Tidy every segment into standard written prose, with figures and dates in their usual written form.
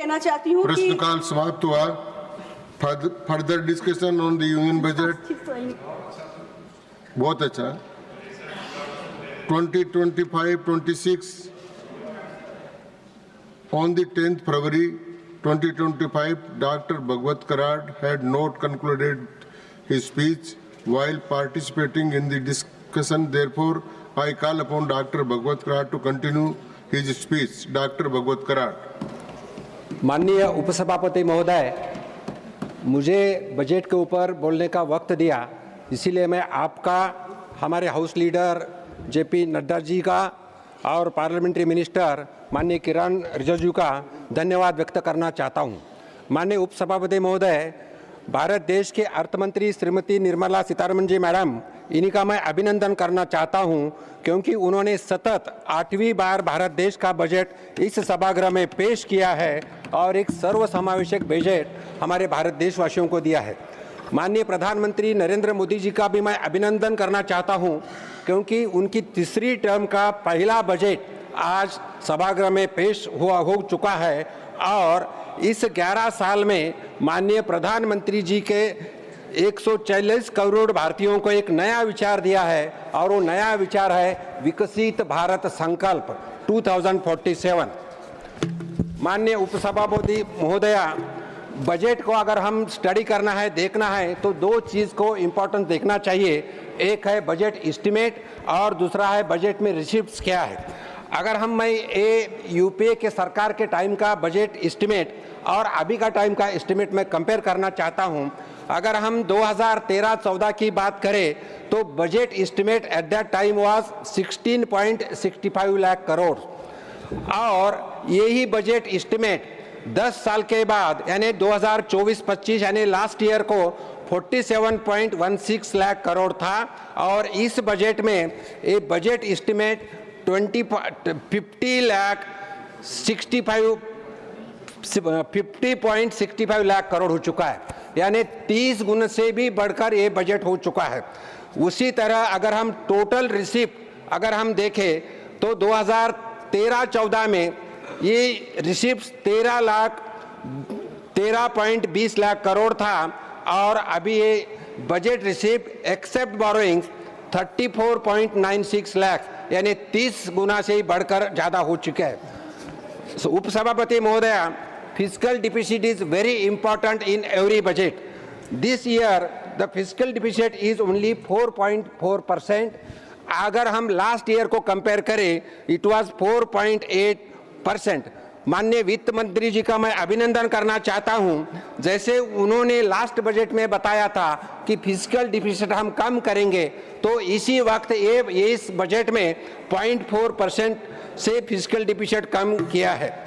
कहना चाहती हूँ कि प्रश्नकाल समाप्त हुआ। Further discussion on the union budget. बहुत अच्छा। 2025-26 on the 10th February 2025, Dr. Bhagwat Karad had not concluded his speech while participating in the discussion. Therefore, I call upon Dr. Bhagwat Karad to continue his speech. Dr. Bhagwat Karad. माननीय उपसभापति महोदय, मुझे budget के ऊपर बोलने का वक्त दिया, इसीलिए मैं आपका, हमारे house leader JP Nadda ji का और पार्लियामेंट्री मिनिस्टर माननीय किरण रिजिजू का धन्यवाद व्यक्त करना चाहता हूं। माननीय उपसभापति महोदय, भारत देश के अर्थ मंत्री श्रीमती निर्मला सीतारमण जी मैडम, इन्हीं का मैं अभिनंदन करना चाहता हूं, क्योंकि उन्होंने सतत 8वीं बार भारत देश का बजट इस सभागृह में पेश किया है और एक सर्वसमावेशक बजट हमारे भारत देशवासियों को दिया है। माननीय प्रधानमंत्री नरेंद्र मोदी जी का भी मैं अभिनंदन करना चाहता हूं, क्योंकि उनकी तीसरी टर्म का पहला बजट आज सभागृह में पेश हो चुका है और इस 11 साल में माननीय प्रधानमंत्री जी के 140 करोड़ भारतीयों को एक नया विचार दिया है और वो नया विचार है विकसित भारत संकल्प 2047। माननीय उपसभापति महोदया, बजट को अगर हम स्टडी करना है, देखना है, तो दो चीज़ को इम्पोर्टेंस देखना चाहिए। एक है बजट एस्टिमेट और दूसरा है बजट में रिसिप्ट्स क्या है। अगर मैं यूपीए के सरकार के टाइम का बजट एस्टिमेट और अभी का टाइम का एस्टिमेट में कंपेयर करना चाहता हूं। अगर हम 2013-14 की बात करें तो budget estimate at that time was 16.65 lakh crore और यही बजट एस्टिमेट 10 साल के बाद यानी 2024-25 यानी लास्ट ईयर को 47.16 लाख करोड़ था और इस बजट में ये बजट एस्टिमेट 50.65 लाख करोड़ हो चुका है, यानी 30 गुना से भी बढ़कर ये बजट हो चुका है। उसी तरह अगर हम टोटल रिसिप्ट अगर हम देखें तो 2013-14 में ये रिसिप्ट 13.20 लाख करोड़ था और अभी ये budget receipt except borrowings 34.96 lakh यानी 30 गुना से ही बढ़कर ज़्यादा हो चुका है। उपसभापति महोदया, fiscal deficit is very important in every budget. This year the fiscal deficit is only 4.4%. अगर हम लास्ट ईयर को कंपेयर करें इट वाज 4.8%। माननीय वित्त मंत्री जी का मैं अभिनंदन करना चाहता हूं, जैसे उन्होंने लास्ट बजट में बताया था कि फिस्कल डिफिसिट हम कम करेंगे, तो इसी वक्त ये इस बजट में 0.4% से फिस्कल डिफिसिट कम किया है।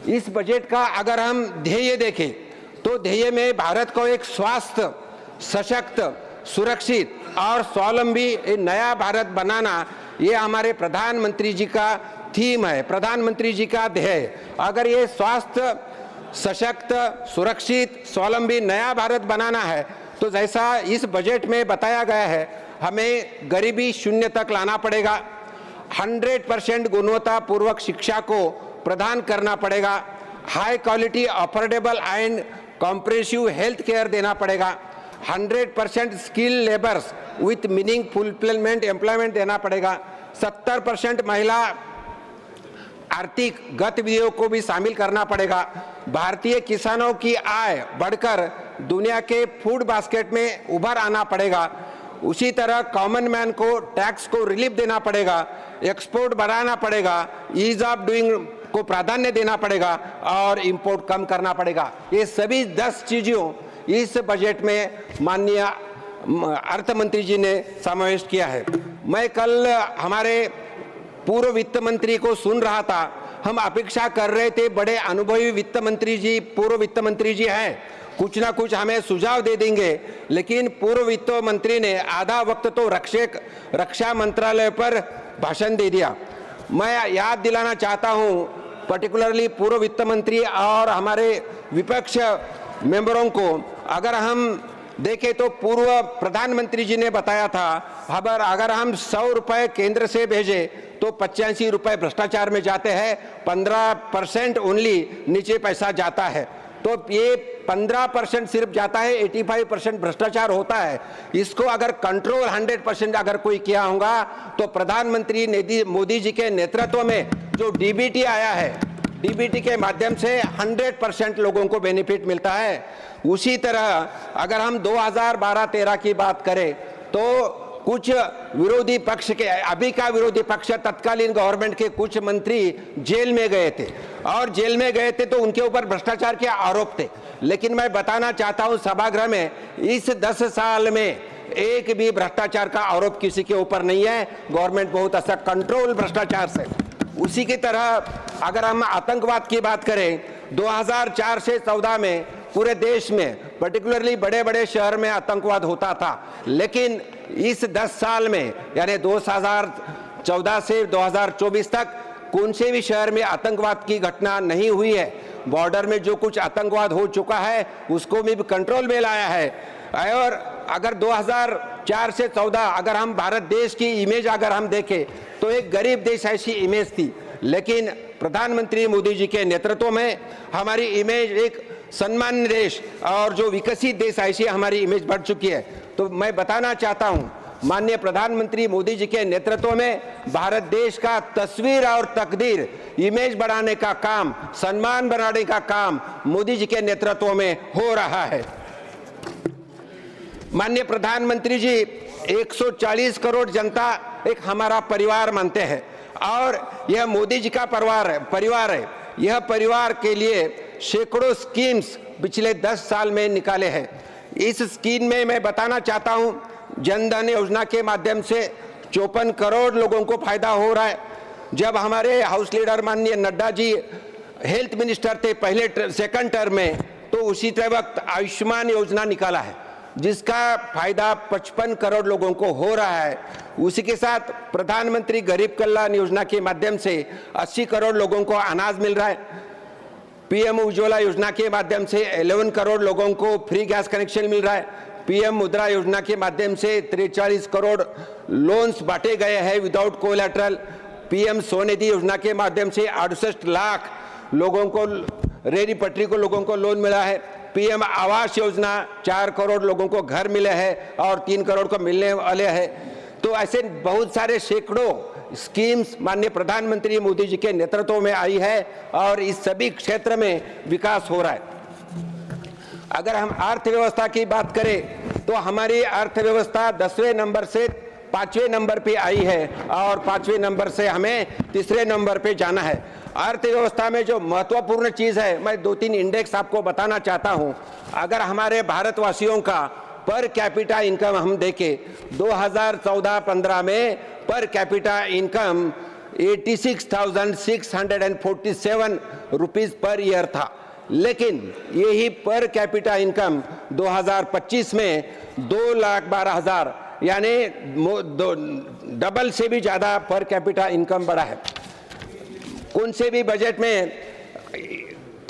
इस बजट का अगर हम ध्येय देखें तो ध्येय में भारत को एक स्वस्थ, सशक्त, सुरक्षित और स्वावलंबी नया भारत बनाना, ये हमारे प्रधानमंत्री जी का थीम है, प्रधानमंत्री जी का ध्येय। अगर ये स्वस्थ, सशक्त, सुरक्षित, स्वावलंबी नया भारत बनाना है तो जैसा इस बजट में बताया गया है, हमें गरीबी शून्य तक लाना पड़ेगा, 100% गुणवत्तापूर्वक शिक्षा को प्रदान करना पड़ेगा, high quality affordable and comprehensive health care देना पड़ेगा, 100% skill labours with meaning fulfilment employment देना पड़ेगा, 70% महिला आर्थिक गतिविधियों को भी शामिल करना पड़ेगा, भारतीय किसानों की आय बढ़कर दुनिया के फूड बास्केट में उभर आना पड़ेगा, उसी तरह कॉमन मैन को टैक्स को रिलीफ देना पड़ेगा, एक्सपोर्ट बढ़ाना पड़ेगा, ईज ऑफ डूइंग को प्राधान्य देना पड़ेगा और इंपोर्ट कम करना पड़ेगा। ये सभी 10 चीजों इस बजट में माननीय अर्थ मंत्री जी ने समावेश किया है। मैं कल हमारे पूर्व वित्त मंत्री को सुन रहा था, हम अपेक्षा कर रहे थे बड़े अनुभवी वित्त मंत्री जी, पूर्व वित्त मंत्री जी हैं, कुछ ना कुछ हमें सुझाव दे देंगे, लेकिन पूर्व वित्त मंत्री ने आधा वक्त तो रक्षा मंत्रालय पर भाषण दे दिया। मैं याद दिलाना चाहता हूं पर्टिकुलरली पूर्व वित्त मंत्री और हमारे विपक्ष मेंबरों को, अगर हम देखे तो पूर्व प्रधानमंत्री जी ने बताया था अगर हम 100 रुपए केंद्र से भेजे तो 85 रुपए भ्रष्टाचार में जाते हैं, 15% ओनली नीचे पैसा जाता है। तो ये 15% सिर्फ जाता है, 85% भ्रष्टाचार होता है। इसको अगर कंट्रोल 100% अगर कोई किया होगा तो प्रधानमंत्री मोदी जी के नेतृत्व में जो डीबीटी आया है, डीबीटी के माध्यम से 100% लोगों को बेनिफिट मिलता है। उसी तरह अगर हम 2012-13 की बात करें तो कुछ विरोधी पक्ष के, अभी का विरोधी पक्ष तत्कालीन गवर्नमेंट के कुछ मंत्री जेल में गए थे, और जेल में गए थे तो उनके ऊपर भ्रष्टाचार के आरोप थे। लेकिन मैं बताना चाहता हूं सभागृह में, इस 10 साल में एक भी भ्रष्टाचार का आरोप किसी के ऊपर नहीं है। गवर्नमेंट बहुत अच्छा कंट्रोल भ्रष्टाचार से। उसी की तरह अगर हम आतंकवाद की बात करें, 2004 से 14 में पूरे देश में पर्टिकुलरली बड़े बड़े शहर में आतंकवाद होता था, लेकिन इस 10 साल में यानी 2014 से 2024 तक कौन से भी शहर में आतंकवाद की घटना नहीं हुई है। बॉर्डर में जो कुछ आतंकवाद हो चुका है उसको भी कंट्रोल में लाया है। और अगर 2004 से 14 अगर हम भारत देश की इमेज अगर हम देखें तो एक गरीब देश ऐसी इमेज थी, लेकिन प्रधानमंत्री मोदी जी के नेतृत्व में हमारी इमेज एक सम्मान्य देश और जो विकसित देश ऐसी हमारी इमेज बढ़ चुकी है। तो मैं बताना चाहता हूं माननीय प्रधानमंत्री मोदी जी के नेतृत्व में भारत देश का तस्वीर और तकदीर, इमेज बढ़ाने का काम, सम्मान बढ़ाने का काम मोदी जी के नेतृत्व में हो रहा है। माननीय प्रधानमंत्री जी 140 करोड़ जनता एक हमारा परिवार मानते हैं, और यह मोदी जी का परिवार है। यह परिवार के लिए सैकड़ों स्कीम्स पिछले 10 साल में निकाले हैं। इस स्कीम में मैं बताना चाहता हूं, जनधन योजना के माध्यम से 54 करोड़ लोगों को फायदा हो रहा है। जब हमारे हाउस लीडर माननीय नड्डा जी हेल्थ मिनिस्टर थे पहले सेकंड टर्म में, तो उसी वक्त आयुष्मान योजना निकाला है जिसका फायदा 55 करोड़ लोगों को हो रहा है। उसी के साथ प्रधानमंत्री गरीब कल्याण योजना के माध्यम से 80 करोड़ लोगों को अनाज मिल रहा है। पीएम उज्ज्वला योजना के माध्यम से 11 करोड़ लोगों को फ्री गैस कनेक्शन मिल रहा है। पीएम मुद्रा योजना के माध्यम से 43 करोड़ लोन्स बांटे गए हैं विदाउट कोलैटरल। पीएम स्वनिधि योजना के माध्यम से 68 लाख लोगों को, रेहड़ी पटरी को लोगों को लोन मिला है। पीएम आवास योजना 4 करोड़ लोगों को घर मिले हैं और 3 करोड़ को मिलने वाले हैं। तो ऐसे बहुत सारे सैकड़ों स्कीम्स माननीय प्रधानमंत्री मोदी जी के नेतृत्व में आई है और इस सभी क्षेत्र में विकास हो रहा है। अगर हम अर्थव्यवस्था की बात करें तो हमारी अर्थव्यवस्था 10वें नंबर से 5वें नंबर पे आई है और 5वें नंबर से हमें 3रे नंबर पे जाना है। अर्थव्यवस्था में जो महत्वपूर्ण चीज है, मैं 2-3 इंडेक्स आपको बताना चाहता हूं। अगर हमारे भारतवासियों का पर कैपिटा इनकम हम देखें, 2014-15 में per capita income 86,647 rupees per year था, लेकिन यही पर कैपिटा इनकम 2025 में 2,12,000 यानी डबल से भी ज्यादा पर कैपिटा इनकम बढ़ा है। कौन से भी बजट में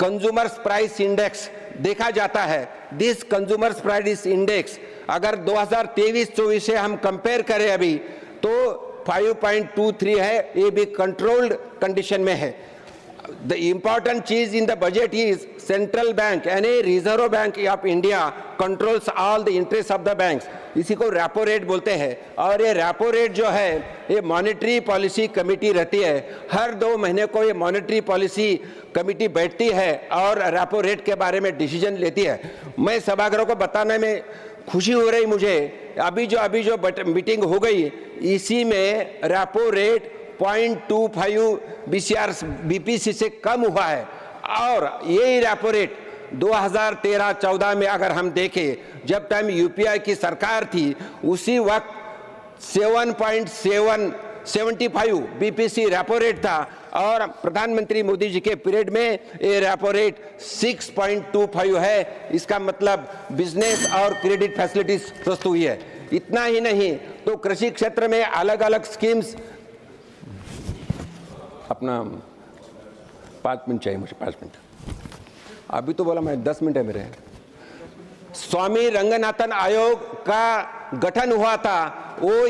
कंज्यूमर्स प्राइस इंडेक्स देखा जाता है, दिस कंज्यूमर्स प्राइस इंडेक्स अगर 2023-24 से हम कंपेयर करें अभी तो 5.23 है, ये भी कंट्रोल्ड कंडीशन में है। द इम्पॉर्टेंट चीज in the budget is central bank यानी reserve bank of India controls all the interest of the banks, इसी को रेपो रेट बोलते हैं। और ये रेपो रेट जो है ये मॉनेटरी पॉलिसी कमेटी रहती है, हर 2 महीने को ये मॉनेटरी पॉलिसी कमेटी बैठती है और रेपो रेट के बारे में डिसीजन लेती है। मैं सभागृह को बताने में खुशी हो रही मुझे, अभी जो मीटिंग हो गई इसी में रेपो रेट 0.25 बीपीसी से कम हुआ है। और यही रेपो रेट 2013-14 में अगर हम देखें, जब टाइम यूपीआई की सरकार थी उसी वक्त 7.75 बीपीसी रेपो रेट था, और प्रधानमंत्री मोदी जी के पीरियड में ये रेपो रेट 6.25 है। इसका मतलब बिजनेस और क्रेडिट फैसिलिटीज सस्ती हुई है। इतना ही नहीं तो कृषि क्षेत्र में अलग अलग स्कीम्स, अपना 5 मिनट चाहिए मुझे, 5 मिनट, अभी तो बोला मैं 10 मिनट है मेरे। स्वामी रंगनाथन आयोग का गठन हुआ था, वो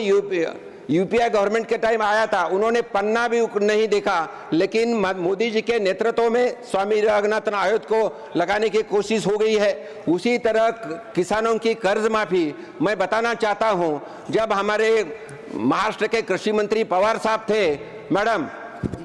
यूपीए गवर्नमेंट के टाइम आया था, उन्होंने पन्ना भी नहीं देखा, लेकिन मोदी जी के नेतृत्व में स्वामी रंगनाथन आयोग को लगाने की कोशिश हो गई है। उसी तरह किसानों की कर्ज माफी, मैं बताना चाहता हूं, जब हमारे महाराष्ट्र के कृषि मंत्री पवार साहब थे, मैडम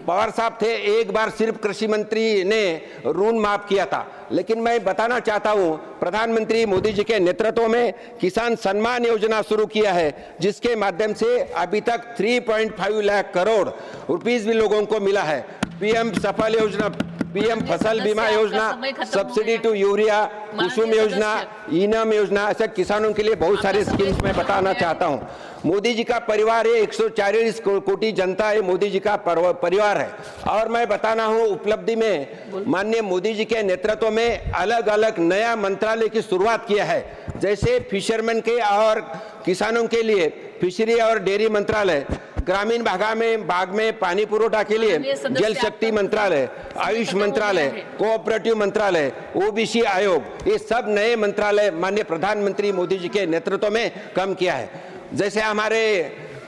पवार साहब थे, एक बार सिर्फ कृषि मंत्री ने ऋण माफ किया था। लेकिन मैं बताना चाहता हूं, प्रधानमंत्री मोदी जी के नेतृत्व में किसान सम्मान योजना शुरू किया है, जिसके माध्यम से अभी तक 3.5 लाख करोड़ रुपीस भी लोगों को मिला है। पीएम सफल योजना, पीएम फसल बीमा योजना, सब्सिडी टू यूरिया, कुसुम योजना, इनाम योजना, ऐसे किसानों के लिए बहुत सारे स्कीम्स मैं बताना चाहता हूं। मोदी जी का परिवार है, 140 कोटि जनता है, मोदी जी का परिवार है। और मैं बताना हूं, उपलब्धि में माननीय मोदी जी के नेतृत्व में अलग अलग नया मंत्रालय की शुरुआत किया है, जैसे फिशरमैन के और किसानों के लिए फिशरी और डेयरी मंत्रालय, ग्रामीण भाग में पानी पुरोठा के लिए जल शक्ति मंत्रालय, आयुष मंत्रालय, कोऑपरेटिव मंत्रालय, ओबीसी आयोग, ये सब नए मंत्रालय माननीय प्रधानमंत्री मोदी जी के नेतृत्व में काम किया है। जैसे हमारे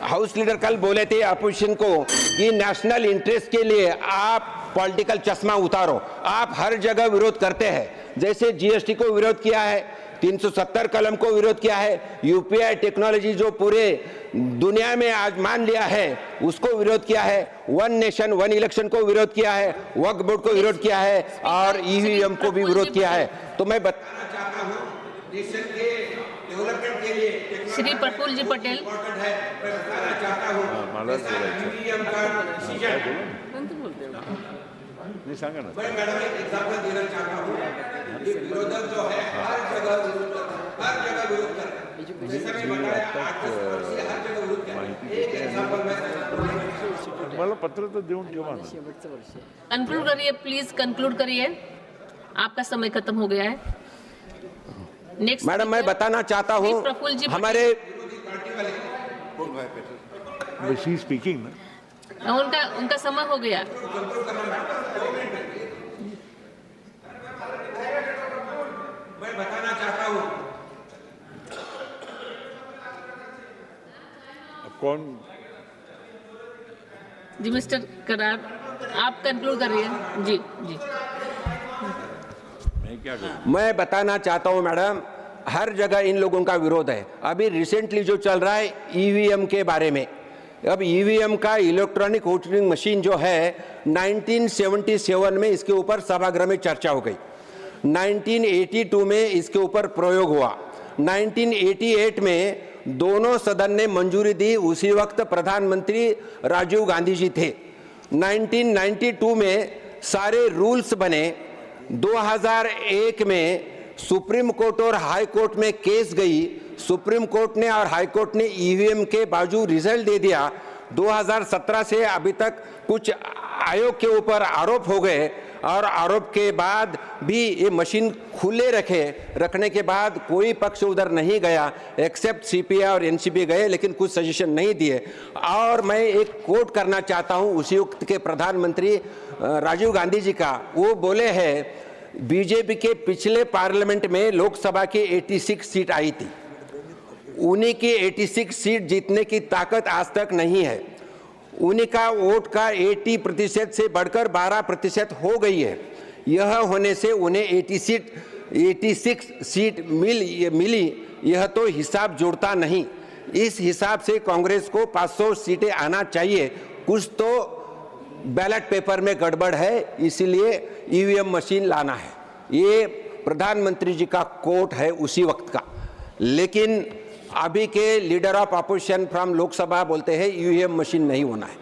हाउस लीडर कल बोले थे अपोजिशन को कि नेशनल इंटरेस्ट के लिए आप पॉलिटिकल चश्मा उतारो, आप हर जगह विरोध करते हैं। जैसे जीएसटी को विरोध किया है, 370 कलम को विरोध किया है, यूपीआई टेक्नोलॉजी जो पूरे दुनिया में आज मान लिया है उसको विरोध किया है, वन नेशन वन इलेक्शन को विरोध किया है, वक्फ बोर्ड को विरोध किया है और ईवीएम को भी विरोध किया है। तो मैं बताना चाहता हूँ, देश के डेवलपमेंट के लिए श्री प्रफुल्ल जी पटेल नहीं सांगा ना। मैं मैडम एक एग्जांपल देना चाहता हूँ, ये विरोधक जो है हर जगह विरोध कर जैसे मैं बताया 8-10 वर्ष से हर जगह विरोध कर रहे हैं। एक एग्जांपल मैं मला पत्र तर देऊन ठेवा ना। कंक्लूड करिए, प्लीज कंक्लूड करिए, आपका समय खत्म हो गया है। नेक्स्ट मैडम मैं बताना चाहता हूँ, प्रफुल्ल जी हमारे शी स्पीकिंग ना, उनका समय हो गया। मैं बताना चाहता हूँ, कौन जी मिस्टर करार, आप कंक्लूड करिए। जी जी मैं क्या करूं? मैं बताना चाहता हूँ मैडम, हर जगह इन लोगों का विरोध है। अभी रिसेंटली जो चल रहा है ईवीएम के बारे में, अब ईवीएम का इलेक्ट्रॉनिक वोटिंग मशीन जो है 1977 में इसके ऊपर सभागृह में चर्चा हो गई, 1982 में इसके ऊपर प्रयोग हुआ, 1988 में दोनों सदन ने मंजूरी दी, उसी वक्त प्रधानमंत्री राजीव गांधी जी थे। 1992 में सारे रूल्स बने, 2001 में सुप्रीम कोर्ट और हाई कोर्ट में केस गई, सुप्रीम कोर्ट ने और हाई कोर्ट ने ईवीएम के बावजूद रिजल्ट दे दिया। 2017 से अभी तक कुछ आयोग के ऊपर आरोप हो गए और आरोप के बाद भी ये मशीन खुले रखने के बाद कोई पक्ष उधर नहीं गया, एक्सेप्ट सीपीआई और एनसीपी गए, लेकिन कुछ सजेशन नहीं दिए। और मैं एक कोट करना चाहता हूँ उसी वक्त के प्रधानमंत्री राजीव गांधी जी का, वो बोले हैं बीजेपी के पिछले पार्लियामेंट में लोकसभा की 86 सीट आई थी, उन्हीं की 86 सीट जीतने की ताकत आज तक नहीं है। उन्हीं का वोट का 80% से बढ़कर 12% हो गई है। यह होने से उन्हें 86 सीट मिली, यह तो हिसाब जुड़ता नहीं। इस हिसाब से कांग्रेस को 500 सीटें आना चाहिए, कुछ तो बैलेट पेपर में गड़बड़ है, इसीलिए ईवीएम मशीन लाना है। ये प्रधानमंत्री जी का कोट है उसी वक्त का। लेकिन अभी के leader of opposition from Lok Sabha बोलते हैं ईवीएम मशीन नहीं होना है।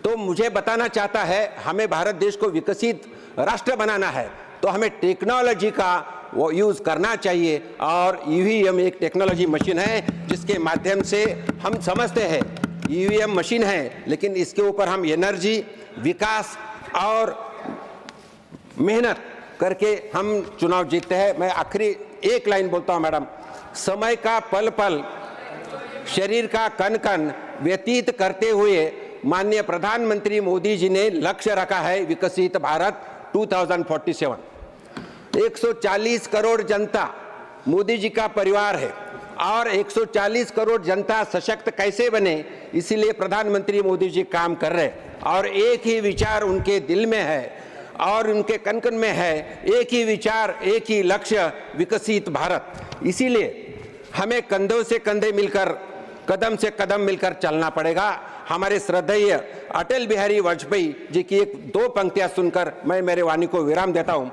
तो मुझे बताना चाहता है, हमें भारत देश को विकसित राष्ट्र बनाना है तो हमें टेक्नोलॉजी का वो यूज करना चाहिए, और ईवीएम एक टेक्नोलॉजी मशीन है जिसके माध्यम से हम समझते हैं ईवीएम मशीन है, लेकिन इसके ऊपर हम एनर्जी, विकास और मेहनत करके हम चुनाव जीतते हैं। मैं आखिरी एक लाइन बोलता हूं मैडम, समय का पल पल, शरीर का कण कण व्यतीत करते हुए माननीय प्रधानमंत्री मोदी जी ने लक्ष्य रखा है विकसित भारत 2047। 140 करोड़ जनता मोदी जी का परिवार है और 140 करोड़ जनता सशक्त कैसे बने, इसीलिए प्रधानमंत्री मोदी जी काम कर रहे हैं। और एक ही विचार उनके दिल में है और उनके कन-कन में है, एक ही विचार, एक ही लक्ष्य, विकसित भारत। इसीलिए हमें कंधों से कंधे मिलकर, कदम से कदम मिलकर चलना पड़ेगा। हमारे श्रद्धेय अटल बिहारी वाजपेयी जी की एक दो पंक्तियां सुनकर मैं मेरे वाणी को विराम देता हूं।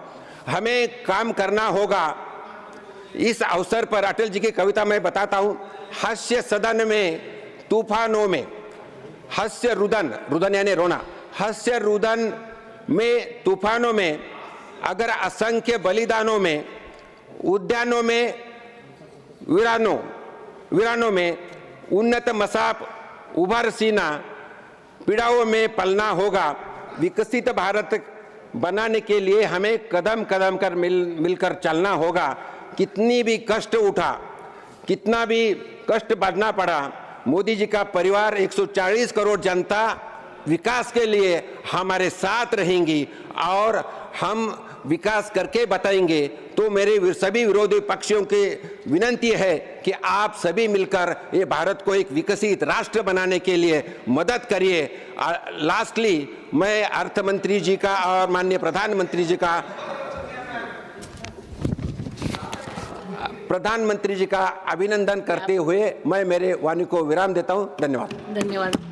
हमें काम करना होगा। इस अवसर पर अटल जी की कविता मैं बताता हूं। हास्य सदन में तूफानों में, हास्य रुदन, रुदन यानी रोना, हास्य रुदन में तूफानों में, अगर असंख्य बलिदानों में, उद्यानों में वीरानों में, उन्नत मसाप उभर सीना, पीड़ाओं में पलना होगा। विकसित भारत बनाने के लिए हमें कदम कदम कर मिलकर चलना होगा। कितनी भी कष्ट उठा, कितना भी कष्ट बढ़ना पड़ा, मोदी जी का परिवार 140 करोड़ जनता विकास के लिए हमारे साथ रहेंगी और हम विकास करके बताएंगे। तो मेरे सभी विरोधी पक्षों की विनती है कि आप सभी मिलकर ये भारत को एक विकसित राष्ट्र बनाने के लिए मदद करिए। लास्टली मैं अर्थ मंत्री जी का और माननीय प्रधानमंत्री जी का अभिनंदन करते हुए मैं मेरे वाणी को विराम देता हूं। धन्यवाद। धन्यवाद।